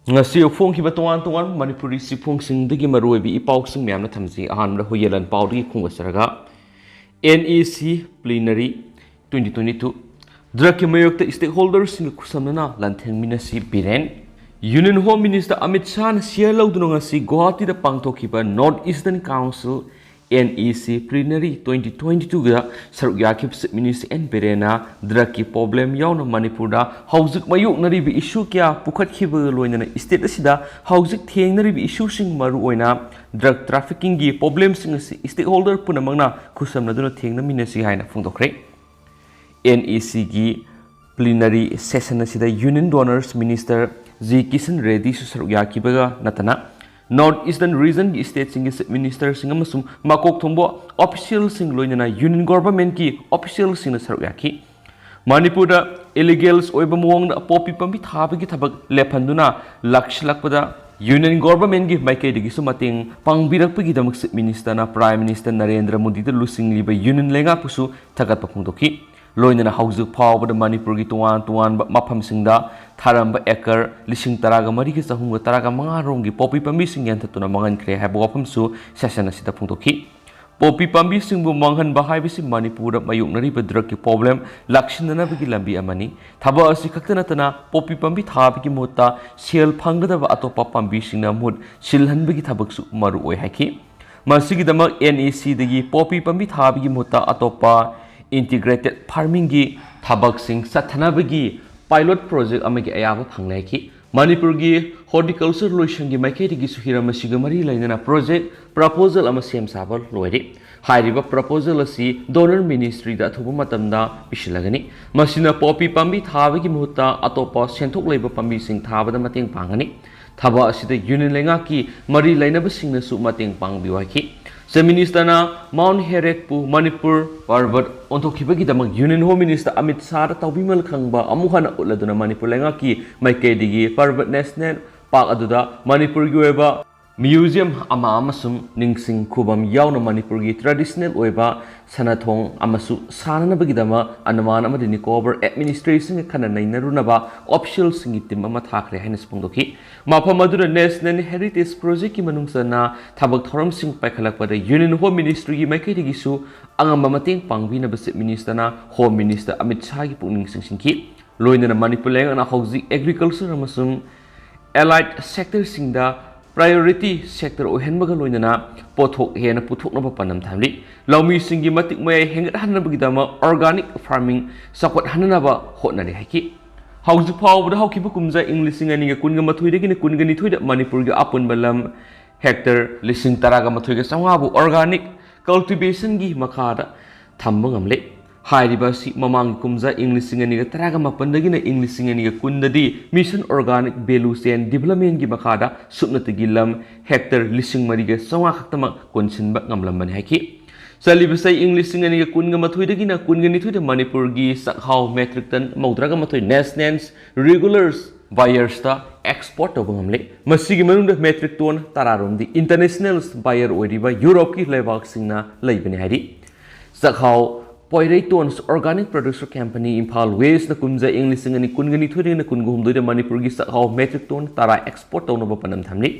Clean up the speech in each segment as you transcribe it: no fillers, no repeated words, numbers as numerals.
ngasi phung ki batuan tuan manipuri si phung sing digi maroi bi ipau sing myam na thamji ahan ra hoyelan pau di khung saraga NEC plenary 2022 drug ki mayok ta stakeholders sing kusamna lantheng minasi biren Union Home Minister Amit Shah na share lauduna ngasi Guwahati da pangthokiba North Eastern Council NEC plenary 2022 ga saruk yakip Minister N Berena drug ki problem yauna Manipur da hauzik mayuk nari bi issue kya pukhat khiba loina state asida hauzik theng nari bi issue sing maru oina drug trafficking gi problem sing stakeholder punamangna khusam naduna theng na minasi haina phungdokre NEC gi plenary session asida Union Donors Minister G Kishan Reddy su saruk yakibaga natana North Eastern Region ki state sing minister sing amasum makok thombo official sing loinana union government ki official sing na saruk yaki Manipur da illegals oiba muang na popi pambi thabagi thabak lephanduna lakshilakpada union government gi maikei digi sumating pangbirakpagi damak minister na prime minister Narendra Modi da lusing liba union lenga pusu thagat paphungdoki loinana haujuk phawbada Manipur gi tuan mafam singda tharamba ekar lising taraga mari ki sahunga taraga manga rongi popi pambi sing yantatuna mangan kre haibo wafam su session asida phungdoki popi pambi sing bu manghan bahai bisi Manipur da mayuk nari ba drug ki problem lakshinana bagi lambi amani thaba asi khaktana tana popi pambi thabi ki mota sel phangda ba atopa pambi sing na mut silhan bagi thabak su maru oi haki masigi damak NEC dagi popi pambi thabi ki mota atopa integrated farming gi thabak sing sathana bagi pilot project amagi ayaba phangnai ki Manipur gi horticulture loisang gi maikei gi suhira masiga mari lainana project proposal ama sem sabal loiri hairiba proposal asi donor ministry da thubu matamda pisilagani masina popi pambi thabi gi muhutta atopa senthok leiba pambi sing thabada mateng pangani thaba asida union lenga ki mari lainaba singna su mateng pangbiwa ki Se Minister na Mount Heret pu Manipur Parbat onthokibagi damang Union Home Minister Amit Shah tawbimal khangba amuhana uladuna Manipur lenga ki maikei digi Parbat National Park aduda Manipur gi oiba museum ama amasum ningsing khubam yauna Manipur gi traditional oiba sanathong amasu sanana bagi dama anaman amadini cover administration khana nainarunaba official singitim ama Chakhre haina spungdoki mafam adura national heritage project ki manungsana thabak thoram sing paikhalakpada Union Home Ministry gi maikei digi su angamba mateng pangbina base minister na Home Minister Amit Shah gi pungning singki loinana Manipur lenga na hauzi agriculture amasum allied sector singda priority sector ohenbaga loinana pothok hena puthok na panam thamli laumi singi matik mai hengat hanna bagidama organic farming sakot hanna ba hotnari haki hauju phawbda haukibu kumja english ngani ga kunga mathoi de gine kungani thoida Manipur ga apun balam hectare lising taraga mathoi ga sangabu organic cultivation gi makhada thambangam le hairiba si mamang kumja english ngani ga taraga mapandagi na english ngani ga kundadi mission organic value chain development gi makhada supnatagi lam hectare lising mari ga sanga khaktama konsinba ngamlam ban haki salibasai english ngani ga kunga mathoi dagi na kungani thoida Manipur gi sakhaw metric ton maudraga mathoi nationals regulars buyers ta export obangamle masigi manungda metric ton tararom di international buyer oiriba Europe ki lebak singna leibani hari sakhaw Poirai Tons Organic Producer Company Imphal West na kumja English ngani kungani thuri na kungum doida Manipur gi sakhaw metric ton tara export tawna ba panam thamni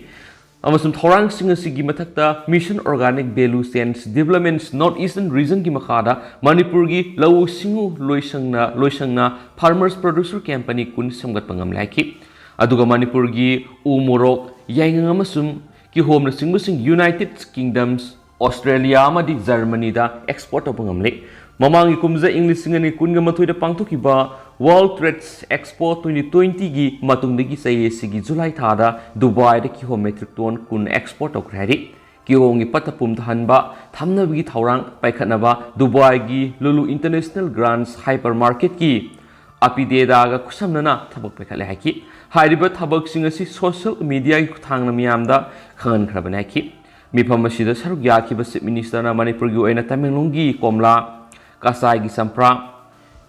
amasum thorang singa sigi mathakta Mission Organic Value Chains Developments North Eastern Region gi makhada Manipur gi lawu singu loisangna Farmers Producer Company kun samgat pangam laiki aduga Manipur gi u morok yainga amasum ki home na singu sing United Kingdoms Australia amadi Germany da export pangam le Mamangi kumza English ngani kunga mathoida pangthokiba World Trade Expo 2020 gi matungdagi saye sigi July thada Dubai da ki metric ton kun export okrari ki hongi patapum thanba thamnabigi thawrang paikhatnaba Dubai gi Lulu International Grands Hypermarket ki apide daga kusamnana thabak paikhale haki hairiba thabak singasi social media gi thangna miyamda khangan khrabana haki mifam asida saruk yakiba minister na Manipur gi oina Tamenglong Komla Kasai gi sampra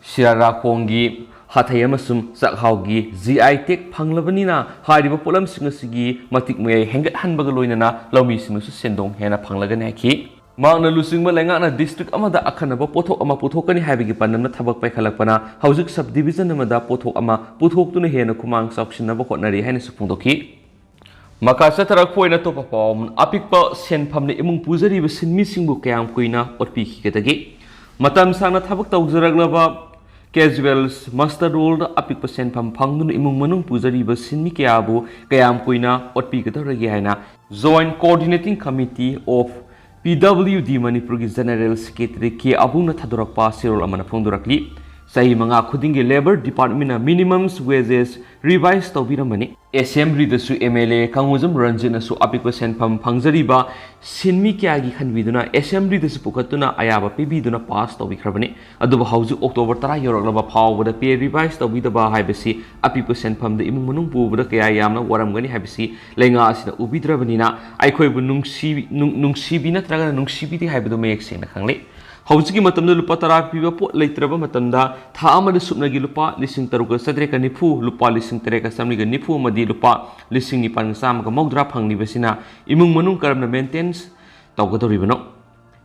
Sirara Khongi Hathai amasum Sakhaw gi GI Tech phanglabani na hairiba polam singasigi matik mai hengat hanbaga loinana laumi singsu sendong hena phanglagana ki ꯃꯥꯡꯅ ꯂꯨꯆꯤꯡꯕ ꯂꯩꯉꯥꯛꯅ district ꯑꯃꯗ ꯑꯈꯟꯅꯕ ꯄꯣꯠꯊꯣꯛ ꯑꯃ ꯄꯨꯊꯣꯛꯀꯅꯤ ꯍꯥꯏꯕꯒꯤ ꯄꯥꯟꯗꯝꯅ ꯊꯕꯛ ꯄꯥꯏꯈꯠꯂꯛꯄꯅ ꯍꯧꯖꯤꯛ ꯁꯕ ꯗꯤꯕꯤꯖꯟ ꯑꯃꯗ ꯄꯣꯠꯊꯣꯛ ꯑꯃ ꯄꯨꯊꯣꯛꯇꯨꯅ ꯍꯦꯟꯅ ꯈꯨꯃꯥꯡ ꯆꯥꯎꯁꯤꯟꯅꯕ ꯍꯣꯠꯅꯔꯤ ꯍꯥꯏꯅꯁꯨ ꯐꯣꯡꯗꯣꯛꯈꯤ꯫ ꯃꯈꯥ ꯆꯠꯊꯔꯛꯄ ꯑꯣꯏꯅ ꯑꯇꯣꯞꯄ ꯄꯥꯎ ꯑꯃꯅ ꯑꯄꯤꯛꯄ ꯁꯦꯟꯐꯝꯅ ꯏꯃꯨꯡ ꯄꯨꯖꯔꯤꯕ ꯁꯤꯟꯃꯤꯁꯤꯡꯕꯨ ꯀꯌꯥꯝ ꯀꯨꯏꯅ ꯑꯣꯠꯄꯤꯈꯤꯒꯗꯒꯦ? ꯃꯇꯝ ꯁꯥꯡꯅ ꯊꯕꯛ ꯇꯧꯖꯔꯛꯂꯕ ꯀꯦꯖꯨꯋꯦꯜꯁ ꯃꯁꯇꯔ ꯔꯣꯜꯗ ꯑꯄꯤꯛꯄ ꯁꯦꯟꯐꯝ ꯐꯪꯗꯨꯅ ꯏꯃꯨꯡ ꯃꯅꯨꯡ ꯄꯨꯖꯔꯤꯕ ꯁꯤꯟꯃꯤ ꯀꯌꯥꯕꯨ ꯀꯌꯥꯝ ꯀꯨꯏꯅ ꯑꯣꯠꯄꯤꯒꯗꯧꯔꯒꯦ ꯍꯥꯏꯅ joint coordinating committee of PWD ꯃꯅꯤꯄꯨꯔꯒꯤ ꯖꯦꯅꯔꯦꯜ ꯁꯦꯀ꯭ꯔꯦꯇꯔꯤ ꯀꯦ ꯑꯕꯨꯡꯅ ꯊꯥꯗꯣꯔꯛꯄ ꯆꯦꯔꯣꯜ ꯑꯃꯅ ꯐꯣꯡꯗꯣꯔꯛꯂꯤ꯫ ꯆꯍꯤ 5 ꯈꯨꯗꯤꯡꯒꯤ ꯂꯦꯕꯔ ꯗꯤꯄꯥꯔꯠꯃꯦꯟꯠꯅ ꯃꯤꯅꯤꯃꯝꯁ ꯋꯦꯖꯦꯁ ꯔꯤꯚꯥꯏꯁ ꯇꯧꯕꯤꯔꯝꯕꯅꯤ꯫ ꯑꯦꯁꯦꯝꯕ꯭ꯂꯤꯗꯁꯨ MLA ꯀꯪꯉꯨꯖꯝ ꯔꯟꯖꯤꯠꯅꯁꯨ ꯑꯄꯤꯛꯄ ꯁꯦꯟꯐꯝ ꯐꯪꯖꯔꯤꯕ ꯁꯤꯟꯃꯤ ꯀꯌꯥꯒꯤ ꯈꯟꯕꯤꯗꯨꯅ ꯑꯦꯁꯦꯝꯕ꯭ꯂꯤꯗꯁꯨ ꯄꯨꯈꯠꯇꯨꯅ ꯑꯌꯥꯕ ꯄꯤꯕꯤꯗꯨꯅ ꯄꯥꯁ ꯇꯧꯕꯤꯈ꯭ꯔꯕꯅꯤ꯫ ꯑꯗꯨꯕꯨ ꯍꯧꯖꯤꯛ ꯑꯣꯛꯇꯣꯕꯔ 10 ꯌꯧꯔꯛꯂꯕ ꯐꯥꯎꯕꯗ ꯄꯦ ꯔꯤꯚꯥꯏꯁ ꯇꯧꯕꯤꯗꯕ ꯍꯥꯏꯕꯁꯤ ꯑꯄꯤꯛꯄ ꯁꯦꯟꯐꯝꯗ ꯏꯃꯨꯡ ꯃꯅꯨꯡ ꯄꯨꯕꯗ ꯀꯌꯥ ꯌꯥꯝꯅ ꯋꯥꯔꯝꯒꯅꯤ ꯍꯥꯏꯕꯁꯤ ꯂꯩꯉꯥꯛ ꯑꯁꯤꯅ ꯎꯕꯤꯗ꯭ꯔꯕꯅꯤꯅ ꯑꯩꯈꯣꯏꯕꯨ ꯅꯨꯡꯁꯤꯕꯤ ꯅꯠꯇ꯭ꯔꯒ ꯅꯨꯡꯁꯤꯕꯤꯗꯦ ꯍꯥꯏꯕꯗꯨ ꯃꯌꯦꯛ ꯁꯦꯡꯅ ꯈꯪꯂꯦ꯫ ꯍꯧꯖꯤꯛꯀꯤ ꯃꯇꯝꯗ ꯂꯨꯄꯥ 10 ꯄꯤꯕ ꯄꯣꯠ ꯂꯩꯇ꯭ꯔꯕ ꯃꯇꯝꯗ ꯊꯥ ꯑꯃꯗ ꯁꯨꯞꯅꯒꯤ ꯂꯨꯄꯥ 3,790, ꯂꯨꯄꯥ 3,890 ꯑꯃꯗꯤ ꯂꯨꯄꯥ 9,990 ꯐꯪꯂꯤꯕꯁꯤꯅ ꯏꯃꯨꯡ ꯃꯅꯨꯡ ꯀꯔꯝꯅ ꯃꯦꯟꯇꯦꯟꯁ ꯇꯧꯒꯗꯧꯔꯤꯕꯅꯣ?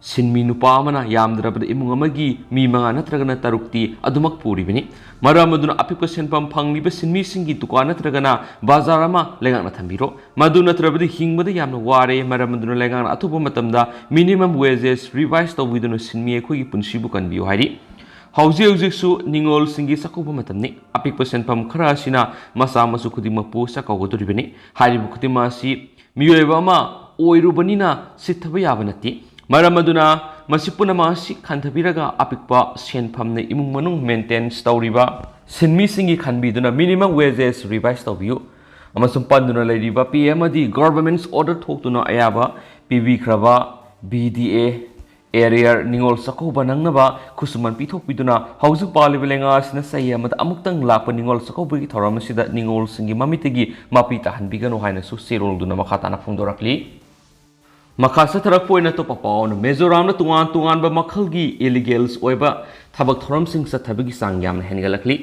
ꯁꯤꯟꯃꯤ ꯅꯨꯄꯥ ꯑꯃꯅ ꯌꯥꯝꯗ꯭ꯔꯕꯗ ꯏꯃꯨꯡ ꯑꯃꯒꯤ ꯃꯤ 5 ꯅꯠꯇ꯭ꯔꯒꯅ 6ꯇꯤ ꯑꯗꯨꯃꯛ ꯄꯨꯔꯤꯕꯅꯤ꯫ ꯃꯔꯝ ꯑꯗꯨꯅ ꯑꯄꯤꯛꯄ ꯁꯦꯟꯐꯝ ꯐꯪꯂꯤꯕ ꯁꯤꯟꯃꯤꯁꯤꯡꯒꯤ ꯗꯨꯀꯥꯟ ꯅꯠꯇ꯭ꯔꯒꯅ ꯕꯖꯥꯔ ꯑꯃ ꯂꯩꯉꯥꯛꯅ ꯊꯝꯕꯤꯔꯣ꯫ ꯃꯗꯨ ꯅꯠꯇ꯭ꯔꯕꯗꯤ ꯍꯤꯡꯕꯗ ꯌꯥꯝꯅ ꯋꯥꯔꯦ꯫ ꯃꯔꯝ ꯑꯗꯨꯅ ꯂꯩꯉꯥꯛꯅ ꯑꯊꯨꯕ ꯃꯇꯝꯗ ꯃꯤꯅꯤꯃꯝ ꯋꯦꯖꯦꯁ ꯔꯤꯚꯥꯏꯁ ꯇꯧꯕꯤꯗꯨꯅ ꯁꯤꯟꯃꯤ ꯑꯩꯈꯣꯏꯒꯤ ꯄꯨꯟꯁꯤꯕꯨ ꯀꯟꯕꯤꯌꯨ ꯍꯥꯏꯔꯤ꯫ ꯍꯧꯖꯤꯛꯁꯨ ꯅꯤꯡꯉꯣꯜꯁꯤꯡꯒꯤ ꯆꯥꯛꯀꯧꯕ ꯃꯇꯝꯅꯤ꯫ ꯑꯄꯤꯛꯄ ꯁꯦꯟꯐꯝ ꯈꯔ ꯑꯁꯤꯅ ꯃꯆꯥ ꯃꯁꯨ ꯈꯨꯗꯤꯡꯃꯛꯄꯨ ꯆꯥꯛꯀꯧꯒꯗꯧꯔꯤꯕꯅꯤ꯫ ꯍꯥꯏꯔꯤꯕ ꯈꯨꯗꯤꯡꯃꯛ ꯑꯁꯤ ꯃꯤꯑꯣꯏꯕ ꯑꯃ ꯑꯣꯏꯔꯨꯕꯅꯤꯅ ꯁꯤꯊꯕ ꯌꯥꯕ ꯅꯠꯇꯦ꯫ ꯃꯔꯝ ꯑꯗꯨꯅ ꯃꯁꯤ ꯄꯨꯝꯅꯃꯛ ꯑꯁꯤ ꯈꯟꯊꯕꯤꯔꯒ ꯑꯄꯤꯛꯄ ꯁꯦꯟꯐꯝꯅ ꯏꯃꯨꯡ ꯃꯅꯨꯡ ꯃꯦꯟꯇꯦꯟꯁ ꯇꯧꯔꯤꯕ ꯁꯤꯟꯃꯤꯁꯤꯡꯒꯤ ꯈꯟꯕꯤꯗꯨꯅ ꯃꯤꯅꯤꯃꯝ ꯋꯦꯖꯦꯁ ꯔꯤꯚꯥꯏꯁ ꯇꯧꯕꯤꯌꯨ꯫ ꯑꯃꯁꯨꯡ ꯄꯟꯗꯨꯅ ꯂꯩꯔꯤꯕ ꯄꯦ ꯑꯃꯗꯤ ꯒꯚꯔꯟꯃꯦꯟꯠ ꯑꯣꯔꯗꯔ ꯊꯣꯛꯇꯨꯅ ꯑꯌꯥꯕ ꯄꯤꯕꯤꯈ꯭ꯔꯕ BDA ꯑꯦꯔꯤꯌꯔ ꯅꯤꯡꯉꯣꯜ ꯆꯥꯛꯀꯧꯕ ꯅꯪꯅꯕ ꯈꯨꯠꯁꯨꯃꯟ ꯄꯤꯊꯣꯛꯄꯤꯗꯨꯅ ꯍꯧꯖꯤꯛ ꯄꯥꯜꯂꯤꯕ ꯂꯩꯉꯥꯛ ꯑꯁꯤꯅ ꯆꯍꯤ ꯑꯃꯗ ꯑꯃꯨꯛꯇꯪ ꯂꯥꯛꯄ ꯅꯤꯡꯉꯣꯜ ꯆꯥꯛꯀꯧꯕꯒꯤ ꯊꯧꯔꯝ ꯑꯁꯤꯗ ꯅꯤꯡꯉꯣꯜꯁꯤꯡꯒꯤ ꯃꯃꯤꯠꯇꯒꯤ ꯃꯄꯤ ꯇꯥꯍꯟꯕꯤꯒꯅꯨ ꯍꯥꯏꯅꯁꯨ ꯆꯦꯔꯣꯜꯗꯨꯅ ꯃꯈꯥ ꯇꯥꯅ ꯐꯣꯡꯗꯣꯔꯛꯂꯤ꯫ ꯃꯈꯥ ꯆꯠꯊꯔꯛꯄ ꯑꯣꯏꯅ ꯑꯇꯣꯞꯄ ꯄꯥꯎꯅ ꯃꯤꯖꯣꯔꯥꯝꯗ ꯇꯣꯉꯥꯟꯕ ꯃꯈꯜꯒꯤ ꯏꯂꯤꯒꯦꯜꯁ ꯑꯣꯏꯕ ꯊꯕꯛ ꯊꯧꯔꯝꯁꯤꯡ ꯆꯠꯊꯕꯒꯤ ꯆꯥꯡ ꯌꯥꯝꯅ ꯍꯦꯟꯒꯠꯂꯛꯂꯤ꯫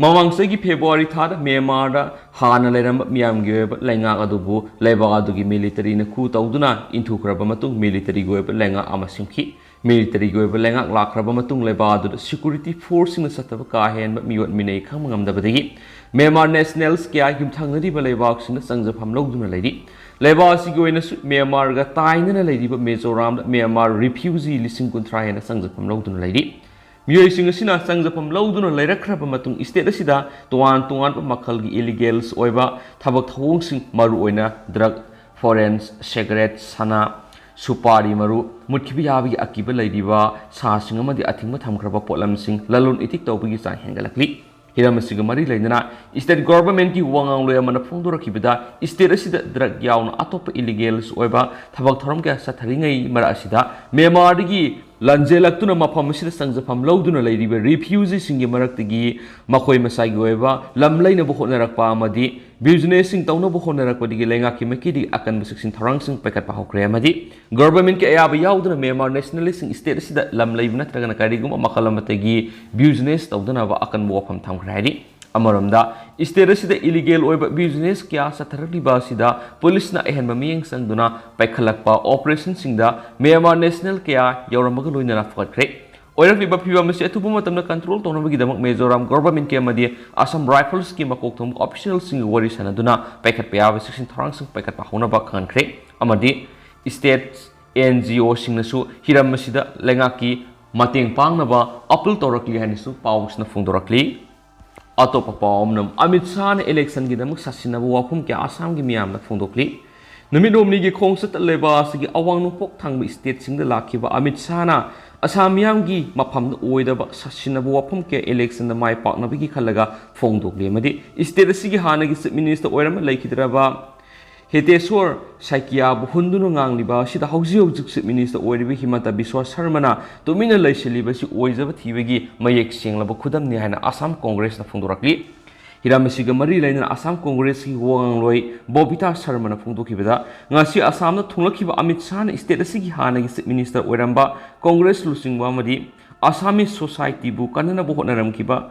ꯃꯃꯥꯡ ꯆꯍꯤꯒꯤ ꯐꯦꯕ꯭ꯔꯨꯋꯥꯔꯤ ꯊꯥꯗ ꯃ꯭ꯌꯥꯟꯃꯥꯔꯗ ꯍꯥꯟꯅ ꯂꯩꯔꯝꯕ ꯃꯤꯌꯥꯝꯒꯤ ꯑꯣꯏꯕ ꯂꯩꯉꯥꯛ ꯑꯗꯨꯕꯨ ꯂꯩꯕꯥꯛ ꯑꯗꯨꯒꯤ ꯃꯤꯂꯤꯇꯔꯤꯅ ꯈꯨ ꯇꯧꯗꯨꯅ ꯏꯟꯊꯨꯈ꯭ꯔꯕ ꯃꯇꯨꯡ ꯃꯤꯂꯤꯇꯔꯤꯒꯤ ꯑꯣꯏꯕ ꯂꯩꯉꯥꯛ ꯑꯃ ꯁꯦꯝꯈꯤ꯫ ꯃꯤꯂꯤꯇꯔꯤꯒꯤ ꯑꯣꯏꯕ ꯂꯩꯉꯥꯛ ꯂꯥꯛꯈ꯭ꯔꯕ ꯃꯇꯨꯡ ꯂꯩꯕꯥꯛ ꯑꯗꯨꯗ ꯁꯦꯀ꯭ꯌꯨꯔꯤꯇꯤ ꯐꯣꯔꯁꯁꯤꯡꯅ ꯆꯠꯊꯕ ꯀꯥ ꯍꯦꯟꯕ ꯃꯤꯑꯣꯠ ꯃꯤꯅꯩ ꯈꯪꯕ ꯉꯝꯗꯕꯗꯒꯤ ꯃ꯭ꯌꯥꯟꯃꯥꯔ ꯅꯦꯁꯅꯦꯜꯁ ꯀꯌꯥ ꯌꯨꯝꯊꯪꯅꯔꯤꯕ ꯂꯩꯕꯥꯛꯁꯤꯡꯗ ꯆꯪꯖꯐꯝ ꯂꯧꯗꯨꯅ ꯂꯩꯔꯤ꯫ ꯂꯩꯕꯥꯛ ꯑꯁꯤꯒꯤ ꯑꯣꯏꯅꯁꯨ ꯃ꯭ꯌꯥꯟꯃꯥꯔꯒ ꯇꯥꯏꯅꯅ ꯂꯩꯔꯤꯕ ꯃꯤꯖꯣꯔꯥꯝꯗ ꯃ꯭ꯌꯥꯟꯃꯥꯔ ꯔꯤꯐ꯭ꯌꯨꯖꯤ 30,000 ꯍꯦꯟꯅ ꯆꯪꯖꯐꯝ ꯂꯧꯗꯨꯅ ꯂꯩꯔꯤ꯫ ꯃꯤꯑꯣꯏꯁꯤꯡ ꯑꯁꯤꯅ ꯆꯪꯖꯐꯝ ꯂꯧꯗꯨꯅ ꯂꯩꯔꯛꯈ꯭ꯔꯕ ꯃꯇꯨꯡ ꯏꯁꯇꯦꯠ ꯑꯁꯤꯗ ꯇꯣꯉꯥꯟꯕ ꯃꯈꯜꯒꯤ ꯏꯂꯤꯒꯦꯜꯁ ꯑꯣꯏꯕ ꯊꯕꯛ ꯊꯧꯑꯣꯡꯁꯤꯡ ꯃꯔꯨꯑꯣꯏꯅ ꯗ꯭ꯔꯒ, ꯐꯣꯔꯦꯟꯁ, ꯁꯤꯒꯥꯔꯦꯠ, ꯁꯅꯥ, ꯁꯨꯄꯥꯔꯤ ꯃꯔꯨ, ꯃꯨꯠꯈꯤꯕ ꯌꯥꯕꯒꯤ ꯑꯀꯤꯕ ꯂꯩꯔꯤꯕ ꯁꯥꯁꯤꯡ ꯑꯃꯗꯤ ꯑꯊꯤꯡꯕ ꯊꯝꯈ꯭ꯔꯕ ꯄꯣꯠꯂꯝꯁꯤꯡ ꯂꯂꯣꯟ ꯏꯇꯤꯛ ꯇꯧꯕꯒꯤ ꯆꯥꯡ ꯍꯦꯟꯒꯠꯂꯛꯂꯤ꯫ hiram asiga mari lainana state government ki wangang loya mana phongdorakibida state asida drug yauna atop illegals oiba thabak thorom kya satharingai mara asida Myanmar gi lanjelaktuna mafam asida sangjafam lawduna leiriba refugees singi maraktagi makoi masai gi oiba lamlaina bu honarakpa amadi business sing tawna bu honarakpa digi lenga ki makidi akan busuksin tharang sing pekat pa hokre amadi government ki ayaba yauduna Myanmar nationalist sing state asida lamlaibna tragana karigum makalamatagi business tawduna ba akan wafam tham khraidi amaramda state asida illegal oiba business kya satharliba asida police na ehenba miyeng sangduna paikhalakpa operation singda Myanmar national kya yauramaga loina fakre oirakliba phiba masi athubu matamna control tonabagi damak Mizoram government ke amadi Assam Rifles ki makok thom official sing wari sanaduna paikat payaba section tharang sing paikat pa hona ba khankhre amadi state NGO sing nasu hiram masida lenga ki mateng pangnaba appeal torakli hanisu pawsna phungdorakli atop pawmnam Amit Shah na election gi damak sasinabu wafum kya Assam gi miyam na phungdokli numinomni gi khongsat leba sigi awang nupok thangba state sing da lakhiba Amit Shah na Assam yamgi mafam oidaba sasinabu wafum ke election da mai paknabigi khalaga phongdokli amadi state asigi hana gi chief minister oirama laikhidraba Heteswar Saikia Buhundunu Ngangliba sida hausi haujuk chief minister oiribi Himanta Biswa Sarmana tumina laisiliba si oizaba thibagi mayek senglaba khudam ni haina Assam Congress na phungdorakli hiramasiga mari laina Assam Congress ki wangloi Bobita Sarmana phungdokibada ngasi Assam na thunglakhiba Amit Shah na state asigi hana gi chief minister oiramba Congress lusingwa madi Assamese society bu kanana bu honaramkiba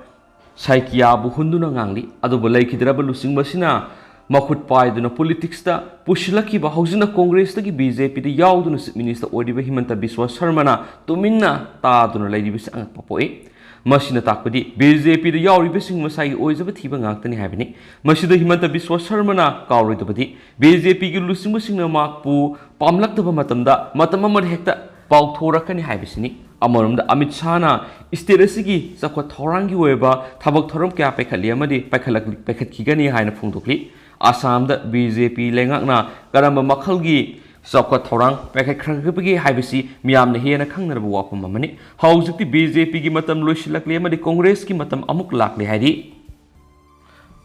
Saikia Buhundunu Ngangli adubu laikhidraba lusingba sina Makut paiduna politics ta pushilaki ba haujina Congress ta ki BJP da yauduna minister odiba Himanta Biswa Sarmana tuminna ta duna ladibi sang papoe masina takpadi BJP da yauriba sing masai oizaba thiba ngaktani habini masida Himanta Biswa Sarmana kawridabadi BJP ki lusingba singna makpu pamlaktaba matamda matama mar hekta pauthorakani habisini Amarum Amit Shana Isteresi Sakwa Torangi Weba Tabak Torum Kya Pekaliamadi Pekalak Pekatkigani Hina Fundukli Assam the BJP Lengakna Garamba Makalgi Sakwa Torang Pekakragi Hibisi Miam the Hiana Kangna Wapum Mamani How's the BJP Gimatam Lushilakliama the Congress Kimatam Amuk Lakli Hadi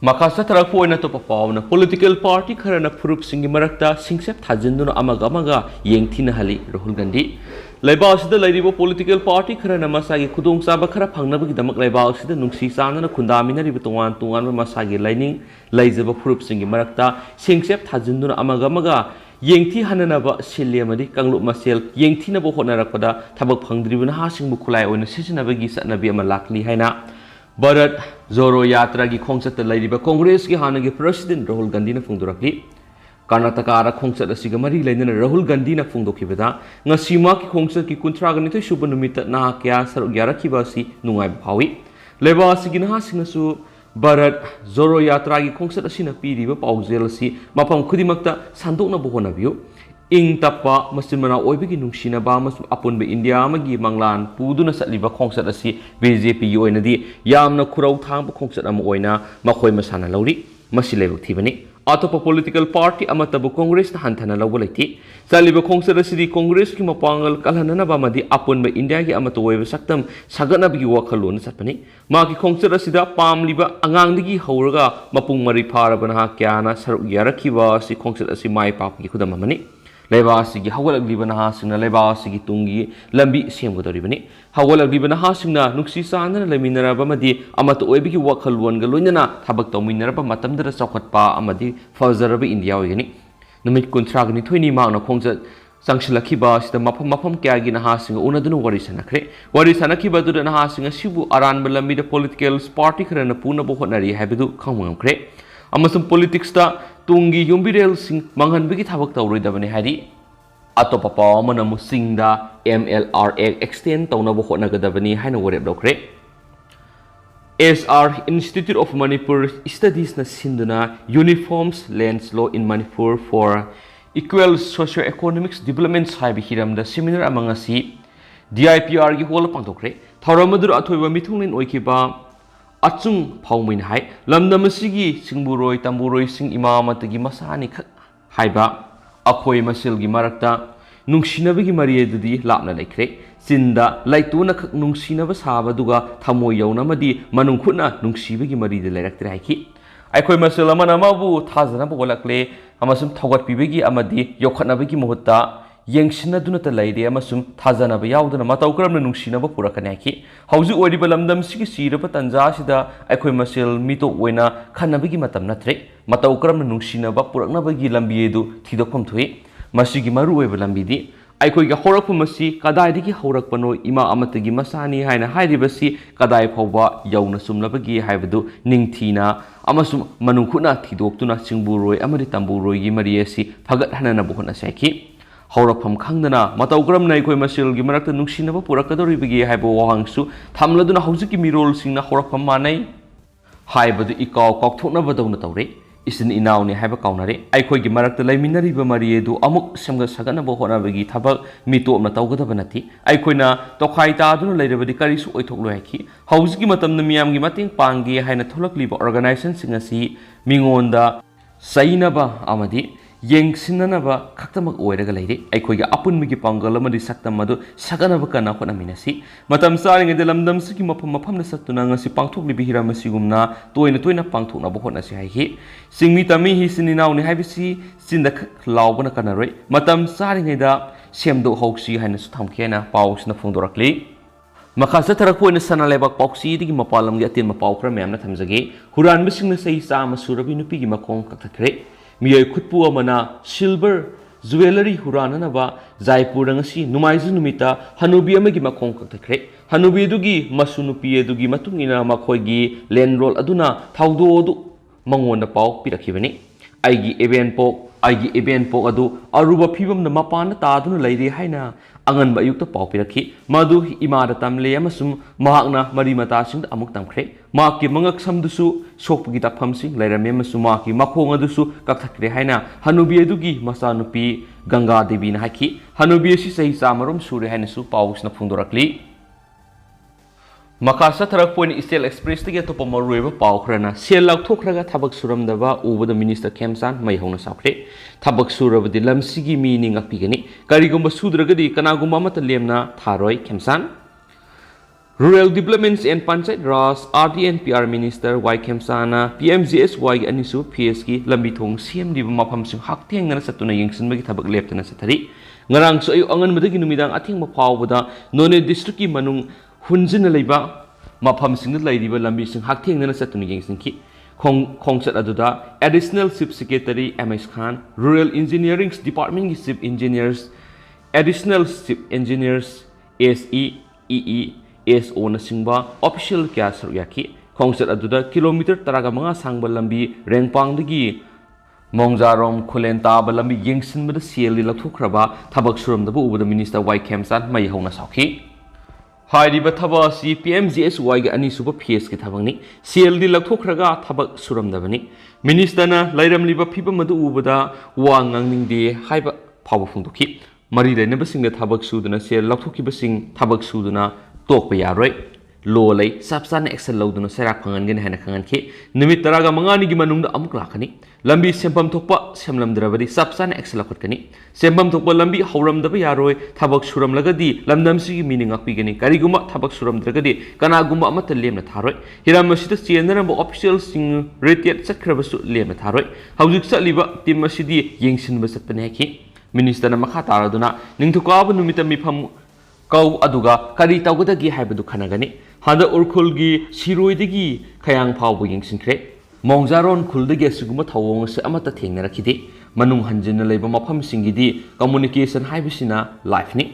Makasa Tarapo to Papa political party Karana Purup Singi Marakta Singsep Tajinduna Amagamaga Yengtina Hali Rahul Gandhi Laibas the lady political party Karana Masagi Kudung Sabakara Pangnabi the Maklaibas the Nuksi Sana Kundamina Ributuan to one Masagi lining Laizaba Purup Singi Marakta Singsep Tajinduna Amagamaga Yengti Hananaba Siliamadi Kanglu Masel Yengtina Bohonarapada Tabak Pangdribuna Hashing Bukulai on a season of a gisa Nabiama Lakli Haina Barat Zoro Yatra gi Kongsat the lady Congress ki Hanagi President Rahul Gandhi na Fundurakli Karnataka Kongsat the Sigamari Lane Rahul Gandhi na Fundokibeda Nasima ki Kongsat ki Kuntraganito Shubanumita na Kya Sarugyara Kibasi Nungai Pawi Leva Siginaha Sinasu Barat Zoro Yatra gi Kongsat Asina Piri Pauzelsi Mapam Kudimakta Sandokna Bohonavio Ing Tapa Muslimana Oibiki Nungshina Bamas upon the India Magi Manglan, Puduna Satliva Kongsat Asi, BJP Yoinadi, Yamna Kurau Tam Kongsat Amoina, Makoi Masana Lodi, Masilevo Tivani, Atopa political party Amatabu Congress Hantana Lavolati, Saliba Kongsat City Congress Kimapangal Kalana Bamadi upon the India Amatoe Saktam, Saganabi Wakalun Sapani, Maki Kongsat Asida, Pam Liba, Angandigi Horaga, Mapung Mari Parabana Kiana, Yarakiva, Si Kongsat Asimai Papi Kudamani. Lebasigi Hawal Libana Sina Lebasigi Tungi Lambi Siamudoribani Hawal Libana Hasina Nuxi Sana Laminara Bamadi Amato Ebiki Wakalwan Galunana Tabak Dominara Matam the Sokatpa Amadi Fazarabi India Yeni Numit Kuntragni 20 Mana Kongsa Sangshilakiba the Mapam Kagina Hasing Unadun Warisanaki to the Hasing a Shibu Aran Balami the political party and a Puna Bohonari Habidu Kamam Kre Amasum politics ta Tungi Yumbirel Sing Mangan Bigi Tabak Tauridavani Hadi Atopapa Manamusingda MLRA extend Taunabohonagadavani Hanawareb Dokre SR Institute of Manipur Studies na Sinduna Uniforms Lands Law in Manipur for Equal Socio-Economics Development Haibi Hiram the seminar among us DIPR gi whole pangtokre Thauramadur Athoiba Mithungin Oikiba Achung Phamung Hai Lamdamasigi Singburoi Tamburoi Sing Imamatagi Masani Haiba Akoi Masilgi Marakta Nungsinabigi Mariedudi Lapna Lekre Sinda Laituna Nungsinaba Sabaduga Tamo Yaunamadi Manunkuna Nungsibigi Mari de Lectraki Akoi Masilamana Mabu Tazana Bolakle Amasum Tagat Pibigi Amadi Yokanabigi Mohota Yangsina Dunata Lady Amasum Tazana Yaudana Mataugram Nungsinaba Purakanaki Hausu Odibalamdam Siki Tanza Sida Akoi Masil Mito Wena Kanabigi Matam Natre Mataugram Nungsinaba Puraknabagi Lambiedu Tidokam Tui Masigi Maru Lambidi Aikoi Horakumasi Kadai Horakpano Ima Amatagi Masani Haina Haidibasi Kadai Pova Yauna Sumlabagi Haibadu Ningtina Amasum Manunkuna Tidoktuna Singburoi Amadi Tamburoi Mariesi Pagat Hanana Bukuna Saki Horakam Kangdana Mataugram Naikoi Masil Gimarakta Nungsinaba Purakadoribigi Haibo Wangsu Tamladuna Hosiki Mirol Singna Horakam Manai Haibadu Ikau Koktona Badona Tauri Isin Inauni Haba Kaunari, Aikoi Gimarakta Laminari Mariedu, Amuk Samga Sagana Bohonabagi Tabak, Mito Matauga Vanati, Aikoina, Tokaita Dun Ladabadi Karisu Oitoluaki, Hauski Matam Miam Gimating Pangi, Haina Tolak Organization Singasi, Mingonda, Sainaba Amadi, Yang Sinanaba, Katamak Oega lady, Aikoiga Apun Miki Pangalamadi Satamadu, Saganabakana Honaminasi, Matam Saring and the Lamdam Sikimapam Satunanga Sipangtuk Libihira Masigumna, Toina Pangtuna Bohonasi, Sing Mitami Hisinina Habisi, Sinda Laubana Canare, Matam Saringeda, Semdo Hoxi, Hanes Tamkena, Paus Nafundorakli. Makasa Tarako in the Sanaleba Poxi, the Mapalam Yatin Mapauka Mamna Tamzage, Huran missing the Saisa Masurabi Nupi Makon Kakre. Miyay Kutpu Amana, Silver, Jewelry Hurananaba, Zaipurangasi, Numaizu Numita, Hanubi Amagima Concre, Hanubi Dugi, Masunupi Dugi Matungina Makoigi, Lenrol Aduna, Taudo Mangon the Pau, Pirakivani, aigi event pok adu aruba phibam na mapana taduna leire haina angan ba yukta pau pirakhi madu imada tamle amasum mahakna mari mata sing amuk tamkhre maki mangak samdusu sokpagi tapam sing leirame amasum maki makhong adusu kakthakre haina hanubi adugi masanupi ganga devi na haki hanubi si sahi samarom sure haina su pausna phungdorakli Makasa tarak point Steel Express tege to pamarueba paukrana sel laukthokraga thabak suramdaba ubada minister Kemsan mai hongna sakre thabak surabadi lamsigi meaning akpigani karigumba sudragadi kanagumba mata lemna tharoi Kemsan Rural Developments and Panchayat Raj RDNPR Minister Y Kemsana PMGSY anisu PSK lambi thong CMD mafam sing hakteng na satuna yingsinbagi thabak leptana sathari ngarang so ayu angan madagi numidang athing mapawbada none district ki manung Hunjin Laiba Mapam Sing Lady Lambi Sing Hakting and Satun Yangsinki Kongsat Aduda Additional Chief Secretary MS Khan Rural Engineering Department Chief Engineers Additional Chief Engineers SEEE SO Nasingba Official Kasar Yaki Kongsat Aduda Kilometer Taragamanga Sangba Lambi Rengpang Digi Mongjarom Kulenta Balambi Yangsin with the CL Latukraba Tabak Suram the Bu the Minister Y Kemsan May Hona Saki Hairiba thaba si PMGSY ga ani suba PS ki thabangni CLD lakhokraga thabak suramdabani minister na lairamliba phiba madu ubada wa ngangningde haiba phawa phungdokhi mari rainaba singda thabak suduna CL lakhokhiba sing thabak suduna tokpa yaroi lo lei subsan excel loduna serak phangan haina khangan khi nimit taraga mangani gi manungda amuk lakhani lambi sempam thokpa semlamdrabadi subsan excel lakhotkani sempam thokpa lambi hauramdaba yaroi thabak suram lagadi lamdamsi gi meaning akpigani kariguma thabak suram dragadi kanaguma amata lemna tharoi hiramasida chenaramba official sing retiat chakhrabasu lemna tharoi haujik saliba team asidi yengsinba satpane khi minister na makha taraduna ningthukabu numita mifam kau aduga kari tawgadagi haibadu khanagani hada urkhulgi siroidagi khayang phawbu yingsinkre mongjaron khuldagi asuguma thawong se amata thengnarakide manung hanjina leiba mafam singidi communication haibisina life ni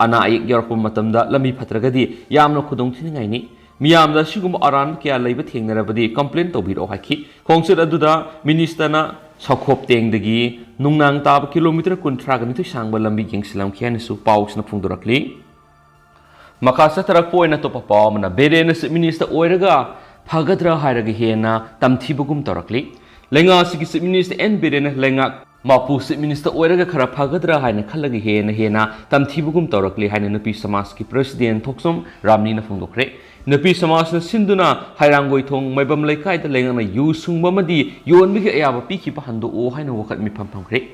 ana ayek yorpa matamda lami phatragadi yamna khudong thiningai ni miyamda siguma aran kya leiba thengnarabadi complaint tobiro haki khongset aduda minister na sakhop tengdagi nungnang tab kilometer kunthra gani thu sangba lambi yingsilam khiani su pausna phungdorakli Makasa tarak point na to papawamna berena se minister oiraga phagadra hairaga hena tamthibugum torakli lenga sigi se minister en berena lenga mapu se minister oiraga khara phagadra haina khalaga hena tamthibugum torakli haina nupi samas ki president thoksom ramni na phungdokre nupi samas na sinduna hairangoi thong maibam laikai da lenga na yu sungba madi yonbigi ayaba piki pa hando o haina wakat mi phamphangre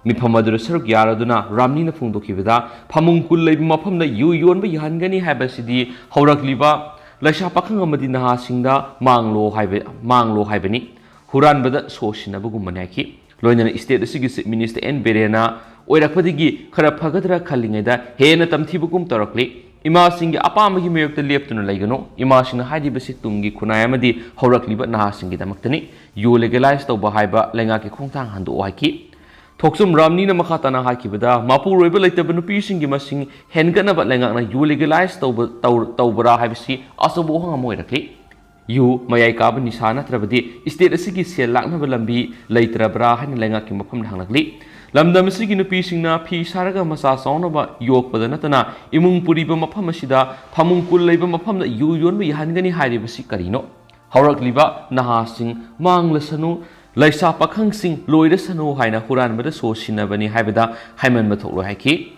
Miphamadura Saruk Yaraduna Ramni na Phungdokibada Phamung Kul Leiba Mafamda Yu Yonba Yahangani Habasidi Haurakliba Laisha Pakhang Amadi Naha Singda Manglo Haibani Huranbada Sosinabugumanaki Loinana State Asigi Minister N Berena Oirakpadigi Karapagadra Kalingeda Hena Tamthibugum Torakli Ima Singi Apamagi Mayok the Leptuna Legano Ima Sing Hadi Basitungi Kunayamadi Haurakliba Naha Singi Damaktani Yu legalized over Haiba Lengaki Kongtang Handu Oaki Thoksum Ramni na makhatana hakibada mapu roiba laitaba nupi singi masing hengana ba lengak na yu legalize tawbara haibisi asabo hanga moirakli yu mayai kaba nisana trabadi state asigi sel lakna ba lambi laitrabra hain lengak ki mafam hanglakli lamdam asigi nupi singna phi saraga masa sauna ba yok padana tana imung puri ba mafam asida phamung kul leiba mafam na yu yon ba yahangani hairibasi karino haurakliba naha sing manglasanu Laisa Pakhang Sing Loida Sano Haina Huran Bada Sosinabani Haibada Haiman Matolo Haki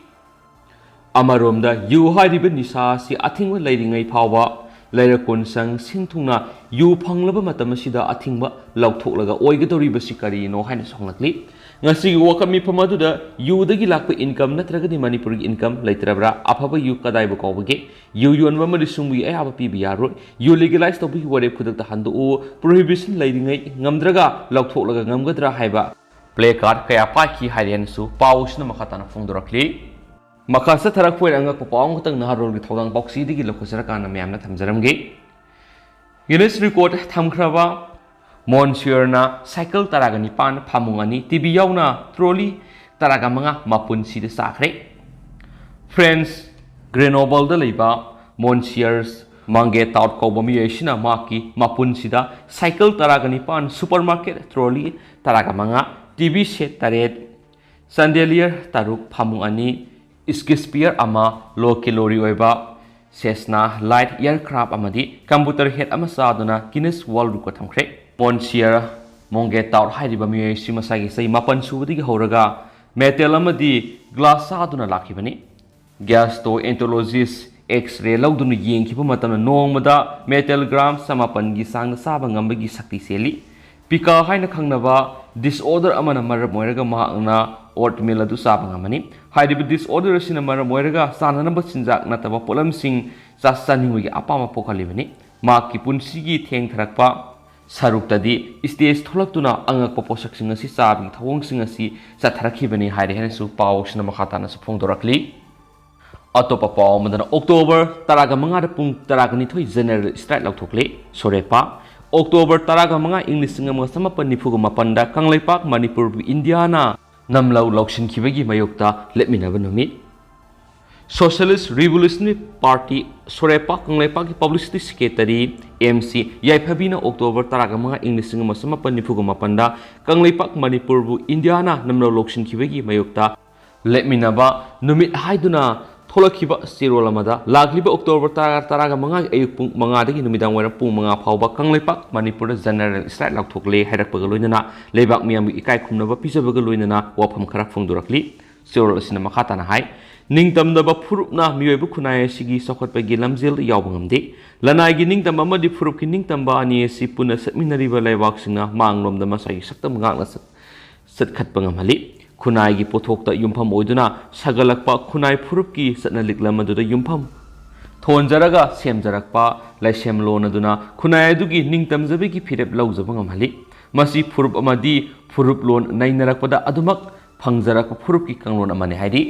Amaromda Yu Hariba Nisa Si Atingwa Ladingai Pawa Laira Konsang Sintuna Yu Panglaba Matamasida Atingba Lautolaga Oigatori Basikari no Haina Songlakli Ngasi Wakami Pamaduda Yu the Gilak income Natragadi Manipuri income Laitrabra Apaba Yu Kadaiba Kovage Yu Yun Mamadisumi Ayaba PBR Yu legalized to be what they put at the hand o prohibition lading Ngamdraga Lautolaga Ngamgadra Haiba Play card Kaya Paki Hariansu Paus Namakatana Fundorakli Makasa Tarakwe and Papong Naharo with Todang Boxi the Lokosaraka Miamna Tamzaramge Unis record Thamkhre Monsieur na cycle taragani pan phamungani TV yaona trolley taragamanga mapun si de Chakhre Friends Grenoble da leiba Monsieurs Mange taut kauba miyai maki mapun sida cycle taraga nipan supermarket trolley taraga manga TV set taret chandelier taruk phamung ani skispear ama low calorie oiba Cessna light aircraft amadi computer head ama saduna Guinness World Record thamkhre Monsieur Monge taut hairiba miyai masagi sei mapan subudigi horaga metal amadi glass saduna lakhibani gastroenterologist X-ray lauduna yengkhiba matamna nongmada metal gram samapangi sangna saba ngambagi sakti seli pika haina khangnaba disorder amana maram moiraga mahakna oatmeal adu saba ngamani hairiba disorder asina maram moiraga sananaba chinjak nataba polamsing sasaningwi apama pokhalibani maki punsigi thengtharakpa saruktadi stage tholaktuna angakpa posaksing asi sabi thawongsing asi satharakibani haire henesu pawsna makhatana su phongdorakli Atopa pau madana October taraga manga da pung taraga ni thoi general strike lauthokle sorepa October taraga manga English singa mga samapan ni phuga mapanda Kanglaipak Manipur India na namlau laukshin khibagi mayokta letminaba numit Socialist Revolutionary Party sorepa Kanglaipak ki publicity secretary MC yaiphabina October taraga manga English singa mga samapan ni phuga mapanda Kanglaipak Manipur India na namlau laukshin khibagi mayokta letminaba numit haiduna Tholakhiba Sirolamada Lagliba October taraga manga ayuk pung manga dagi numidang wara pung manga phauba Kanglaipak Manipur general strike lauthokle hairakpaga loinana leibak miyam ikai khumnaba pisabaga loinana wafam khara phungdurakli Sirol asina makhatana hai ningtamdaba phurupna miyoibu khunai sigi sokhotpagi lamjel yawbangamde lanai gi ningtam amadi phurup ki ningtamba ani si puna satminariba leibak singna manglomda masai saktam ngakna satkhatpa ngamhali Kunai gi pothokta yumpham oiduna sagalakpa kunai phurupki satnaliklamadu yumpham thonjaraga semjarakpa laisem lonaduna kunai adugi ningtamjabegi phirep laujaba ngamhali masi phurup amadi phurup lon nainarakpada adumak phangjarakpa phurupki kanglon amani hairi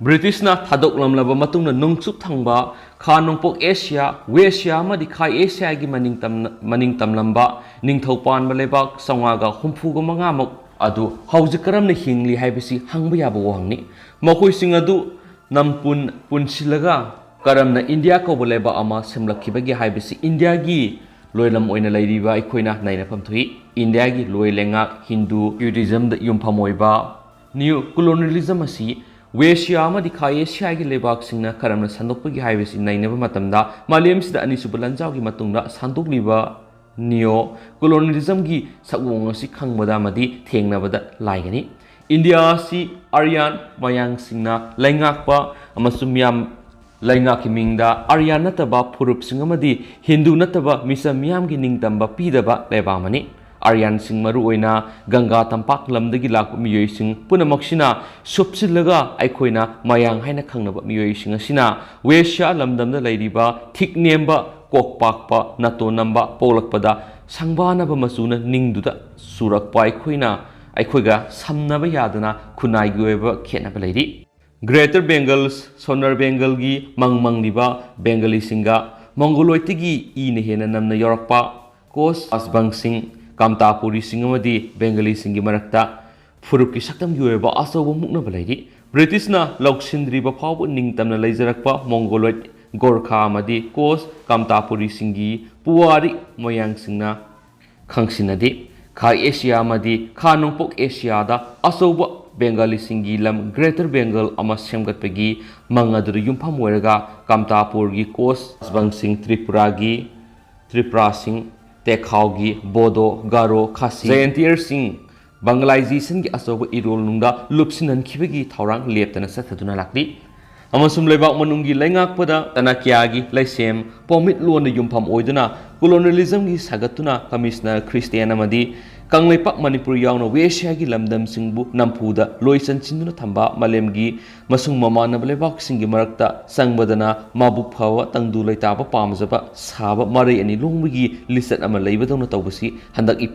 British na thadoklamlaba matungna nungchup thangba kha nongpok Asia West amadi khai Asia gi maningtamlamba ningthaupan balebak sangaga humfuga mangamok adu hauji karamna hingli haibisi hangba yaba wangni makoi sing adu nampun punsilaga karamna India ko boleba ama semlakhibagi haibisi India gi loilam oina lairiba aikoina naina pamthui India gi loilenga Hindu Buddhism da yumpham oiba new colonialism asi West amadi khai Asia gi lebak singna karamna sandokpagi haibisi nainaba matamda malem sida ani subalanjaw gi matungda sandokliba Neo colonialism gi sakwong asi khangmada madi thengnabada laigani India si Aryan mayang singna laingakpa amasum yam laingak mingda Aryan nataba phurup singamadi Hindu nataba misam yam gi ningtamba pidaba lebamani Aryan sing maru oina Ganga tampak lamdagi lakpa miyoi sing punamaksina supsilaga aikoina mayang haina khangnaba miyoi sing asina Wesha lamdamda lairiba thiknemba kokpakpa nato namba polakpada sangbanaba masuna ningduda surakpa aikoiga samnaba yadana kunai gi oiba khenaba lairi Greater Bengals Sonar Bengal gi mangmangliba Bengali singa Mongoloitigi ine hena namna yorakpa kos asbang sing Kamtapuri singamadi Bengali singi marakta phurupki saktam gi oiba asoba muknaba lairi British na lauksindriba phawbu ningtamna leijarakpa Mongoloid Gorkha amadi kos Kamtapuri singi puwari moyang singna khangsinadi kha Asia amadi kha nongpok Asia da asoba Bengali singi lam Greater Bengal ama semgatpagi mangadu yumpham oiraga Kamtapur gi kos asbang sing Tripura sing Tekhau gi Bodo Garo Khasi Jaintier sing Banglaization gi asoba irol nungda lupsinan khibagi thaurang leptana sathaduna lakli amasum lebak manungi laingakpada tanakyagi laisem pomit lona yumpham oiduna colonialism gi sagatuna commissioner Christian amadi Kanglaipak Manipur yauna Wesha gi lamdam singbu nampuda loisan chinduna thamba malemgi masung mamana lebak singi marakta sangbadana mabuk phawa tangdu laitaba pamjaba saba marai ani longmigi lisat ama leibadona tawbasi handak I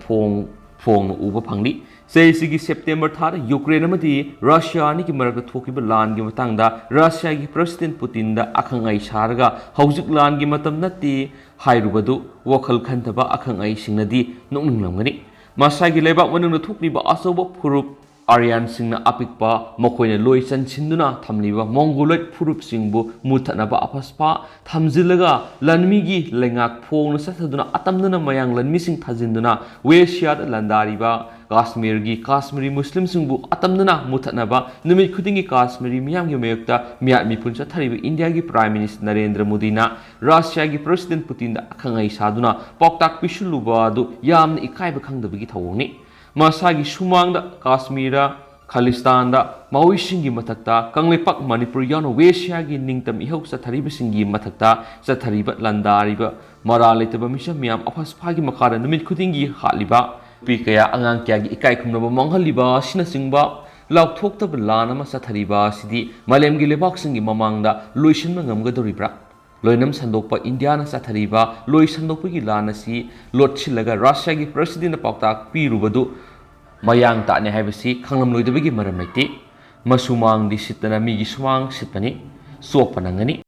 phong uba phangli Sigi September thar Ukraine amadi Russia ni ki marakta thokiba lan gi matangda Russia gi President Putin da akhangai sarga haujuk lan gi matam nati hairubadu wakhal khantaba akhangai singnadi nokninglamgani masagi lebak manung thukliba asoba phurup Aryan-singna apikpa makoina loi chansinduna thamliba Mongoloid furup-singbu muthanaba apaspa thamjilaga lanmigi lengak phongna sathaduna atamduna mayang lanmising thajinduna Weshiada landariba Kashmiri Muslim-singbu atamduna muthanaba numit khudingi Kashmiri miyamgi mayokta miyatmi puncha thariba India-gi Prime Minister Narendra Modi-na Russia-gi President Putin-da akhangai saduna pauktak pisuluba adu yamna ikaiba khangdabagi thawongni Masagi sumangda Kashmira Khalistan-da Maoising-gi mathakta Kanglepak Manipur yaona Weshiya-gi ningtam ihau sathariba-singgi mathakta sathariba landariba maralaitaba misa miyam aphasphagi makhada numit khudingi haliba pi kaya angang kya gi ikai khumnaba manghaliba sinasingba laukthoktab lana ma sathariba sidi malemgi lebak-singgi mamangda loisinma ngamgadoribra loinam sandokpa India na sathariba loi sandokpagi lana si lotchilaga Russia gi president na pauktak pirubadu mayang ta ne haibasi khanglam loidabagi maram laiti masumang di sitana migi sumang sitpani sokpanangani